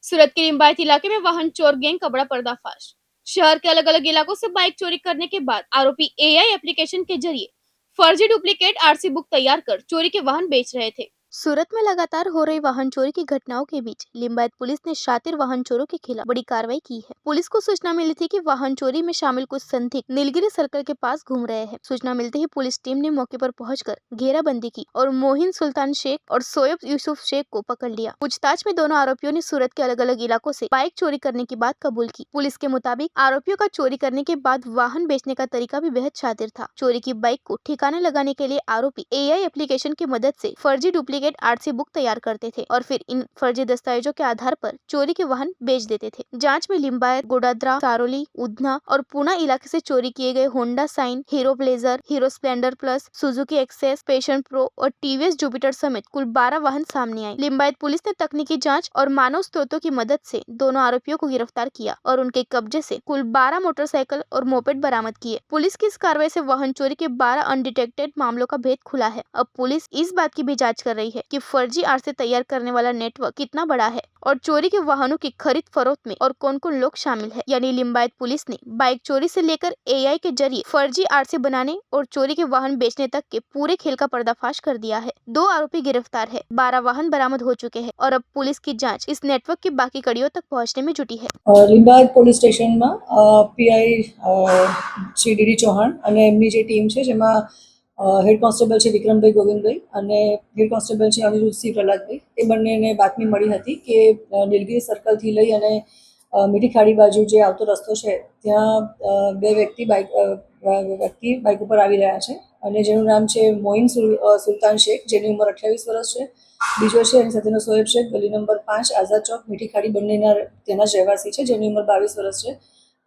सूरत के लिम्बायत इलाके में वाहन चोर गैंग का बड़ा पर्दाफाश। शहर के अलग अलग इलाकों से बाइक चोरी करने के बाद आरोपी एआई एप्लीकेशन के जरिए फर्जी डुप्लीकेट आरसी बुक तैयार कर चोरी के वाहन बेच रहे थे। सूरत में लगातार हो रही वाहन चोरी की घटनाओं के बीच लिम्बायत पुलिस ने शातिर वाहन चोरों के खिलाफ बड़ी कार्रवाई की है। पुलिस को सूचना मिली थी कि वाहन चोरी में शामिल कुछ संदिग्ध नीलगिरी सर्कल के पास घूम रहे हैं। सूचना मिलते ही पुलिस टीम ने मौके पर पहुंचकर घेराबंदी की और मोहिन सुल्तान शेख और सोयब यूसुफ शेख को पकड़ लिया। पूछताछ में दोनों आरोपियों ने सूरत के अलग अलग इलाकों से बाइक चोरी करने की बात कबूल की। पुलिस के मुताबिक आरोपियों का चोरी करने के बाद वाहन बेचने का तरीका भी बेहद शातिर था। चोरी की बाइक को ठिकाने लगाने के लिए आरोपी एआई एप्लीकेशन की मदद से फर्जी डुप्लीकेट आरसी बुक तैयार करते थे और फिर इन फर्जी दस्तावेजों के आधार पर चोरी के वाहन बेच देते थे। जांच में लिम्बायत, गोडादरा, सारोली, उधना और पूना इलाके से चोरी किए गए Honda Shine, Hero Pleasure, Hero Splendor Plus, Suzuki Access, Passion Pro और टीवीएस जुपिटर समेत कुल 12 वाहन सामने आए। लिम्बायत पुलिस ने तकनीकी जाँच और मानव स्रोतों की मदद से दोनों आरोपियों को गिरफ्तार किया और उनके कब्जे से कुल 12 मोटरसाइकिल और मोपेड बरामद किए। पुलिस की इस कार्रवाई से वाहन चोरी के 12 अनडिटेक्टेड मामलों का भेद खुला है। अब पुलिस इस बात की भी जांच कर रही है कि फर्जी आरसी तैयार करने वाला नेटवर्क कितना बड़ा है और चोरी के वाहनों की खरीद फरोख्त में और कौन कौन लोग शामिल है। यानी लिम्बायत पुलिस ने बाइक चोरी से लेकर एआई के जरिए फर्जी आरसी बनाने और चोरी के वाहन बेचने तक के पूरे खेल का पर्दाफाश कर दिया है। 2 आरोपी गिरफ्तार है, 12 वाहन बरामद हो चुके हैं और अब पुलिस की जांच इस नेटवर्क की बाकी कड़ियों तक पहुंचने में जुटी है। लिम्बायत પોલીસ સ્ટેશનમાં પીઆઈ શ્રી ડીડી ચૌહાણ અને એમની જે ટીમ છે જેમાં હેડ કોન્સ્ટેબલ છે વિક્રમભાઈ ગોવિંદભાઈ અને હેડ કોન્સ્ટેબલ છે અનિરુદ્ધસિંહ પ્રહલાદભાઈ, એ બંનેને બાતમી મળી હતી કે નીલગિરી સર્કલથી લઈ અને મીઠી ખાડી બાજુ જે આવતો રસ્તો છે ત્યાં બે વ્યક્તિ બાઇક ઉપર આવી રહ્યા છે અને જેનું નામ છે મોઇન સુલતાન શેખ, જેની ઉંમર 28 વર્ષ છે. બીજો છે એની સાથેનો સોએબ શેખ, ગલી નંબર 5 આઝાદ ચોક, મીઠી ખાડી, બંનેના તેના જ રહેવાસી છે, જેની ઉંમર 22 વર્ષ છે.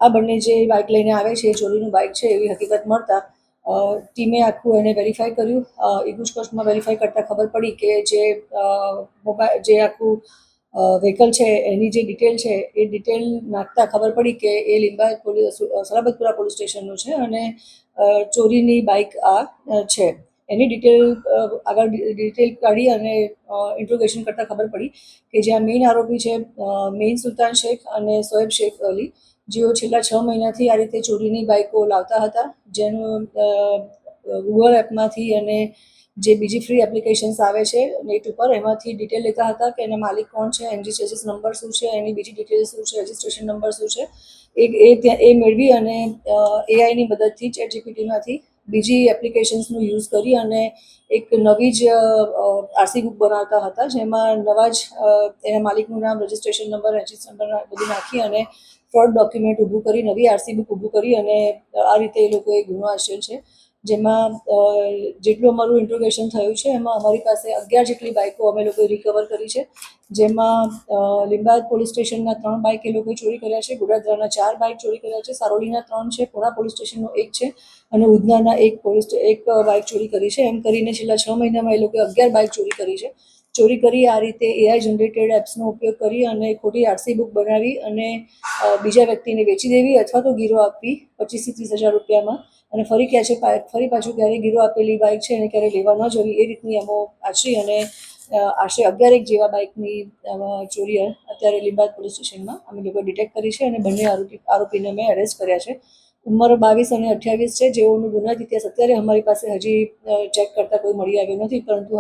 આ બંને જે બાઇક લઈને આવે છે એ ચોરીનું બાઇક છે એવી હકીકત મળતા ટીમે આખું એને વેરીફાઈ કર્યું. ઈગુજ કોસ્ટમાં વેરીફાઈ કરતાં ખબર પડી કે જે આખું વ્હીકલ છે એની જે ડિટેલ છે એ ડિટેલ નાખતા ખબર પડી કે એ લિમ્બાયત સલાબતપુરા પોલીસ સ્ટેશનનું છે અને ચોરીની બાઇક આ છે. એની આગળ ડિટેલ કાઢી અને ઇન્ટ્રોગેશન કરતાં ખબર પડી કે જે આ મેઇન આરોપી છે મેઇન સુલતાન શેખ અને સોએબ શેખ અલી, જેઓ છેલ્લા 6 મહિનાથી આ રીતે ચોરીની બાઇકો લાવતા હતા, જેનું ગૂગલ એપમાંથી અને જે બીજી ફ્રી એપ્લિકેશન્સ આવે છે નેટ ઉપર એમાંથી ડિટેલ લેતા હતા કે એના માલિક કોણ છે, એનજી ચેસિસ નંબર શું છે, એની બીજી ડિટેલ શું છે, રજિસ્ટ્રેશન નંબર શું છે, એ મેળવી અને એઆઈની મદદથી ChatGPTમાંથી બીજી એપ્લિકેશન્સનો યુઝ કરી અને એક નવી જ આરસી બુક બનાવતા હતા, જેમાં નવા જ એના માલિકનું નામ, રજિસ્ટ્રેશન નંબર, રજિસ્ટર નંબર બધું નાખી અને ફ્રોડ ડોક્યુમેન્ટ ઊભું કરી નવી આરસી બુક ઊભું કરી અને આ રીતે એ લોકોએ ગુનો આચર્યો છે. જેમાં જેટલું અમારું ઇન્ટ્રોગેશન થયું છે એમાં અમારી પાસે 11 જેટલી બાઇકો અમે લોકોએ રિકવર કરી છે, જેમાં લિમ્બાયત પોલીસ સ્ટેશનના 3 બાઇક એ લોકોએ ચોરી કર્યા છે, ગોડાદરાના 4 બાઇક ચોરી કર્યા છે, સારોલીના 3 છે, પૂણા પોલીસ સ્ટેશનનો 1 છે અને ઉધનાના એક બાઇક ચોરી કરી છે. એમ કરીને છેલ્લા 6 મહિનામાં એ લોકોએ 11 બાઇક ચોરી કરી છે. ચોરી કરી આ રીતે એઆઈ જનરેટેડ એપ્સનો ઉપયોગ કરી અને ખોટી આરસી બુક બનાવી અને બીજા વ્યક્તિને વેચી દેવી અથવા તો ગીરો આપવી 25 થી 30 હજાર રૂપિયામાં, અને ફરી પાછું ક્યારે ગીરો આપેલી બાઇક છે એને ક્યારે લેવા ન જવી, એ રીતની અમો આચરી અને આશરે 11 જેવા બાઇકની ચોરી અત્યારે લીંબાયત પોલીસ સ્ટેશનમાં અમે લોકો ડિટેક્ટ કરી છે અને બંને આરોપીને અમે એરેસ્ટ કર્યા છે. ઉંમર 22 અને 28 છે, જેઓનું ગુનાહિત ઇતિહાસ અત્યારે અમારી પાસે હજી ચેક કરતાં કોઈ મળી આવ્યું નથી, પરંતુ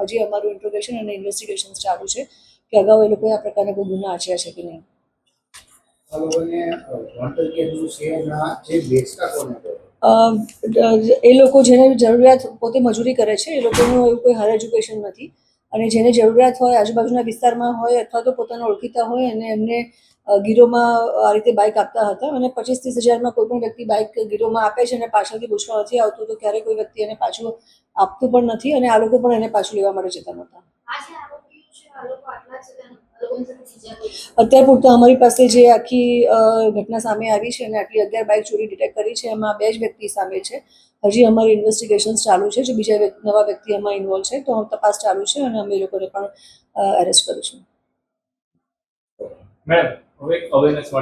હજી અમારું ઇન્ટ્રોગેશન અને ઇન્વેસ્ટિગેશન ચાલુ છે કે અગાઉ એ લોકોએ આ પ્રકારના કોઈ ગુના આચર્યા છે કે નહીં. એ લોકો જેને જરૂરિયાત પોતે મજૂરી કરે છે એ લોકોનું એવું કોઈ હાયર એજ્યુકેશન નથી અને જેને જરૂરિયાત હોય, આજુબાજુના વિસ્તારમાં હોય અથવા તો પોતાના ઓળખીતા હોય અને એમને ગીરોમાં આ રીતે બાઇક આપતા હતા અને 25-30 હજારમાં કોઈ પણ વ્યક્તિ બાઇક ગીરોમાં આપે છે અને પાછળથી પૂછવા નથી આવતું તો ક્યારેય કોઈ વ્યક્તિ એને પાછું આપતું પણ નથી અને આ લોકો પણ એને પાછું લેવા માટે જતા નહોતા. અત્યાર પૂરતા અમારી પાસે જે આખી ઘટના સામે આવી છે અને આટલી 11 બાઇક ચોરી ડિટેક્ટ કરી છે એમાં 2 જ વ્યક્તિ સામે છે. હજી અમારી ઇન્વેસ્ટિગેશન્સ ચાલુ છે, જો બીજા નવા વ્યક્તિ એમાં ઇન્વોલ્વ છે તો તપાસ ચાલુ છે અને અમે એ લોકોને પણ એરેસ્ટ કરીશું.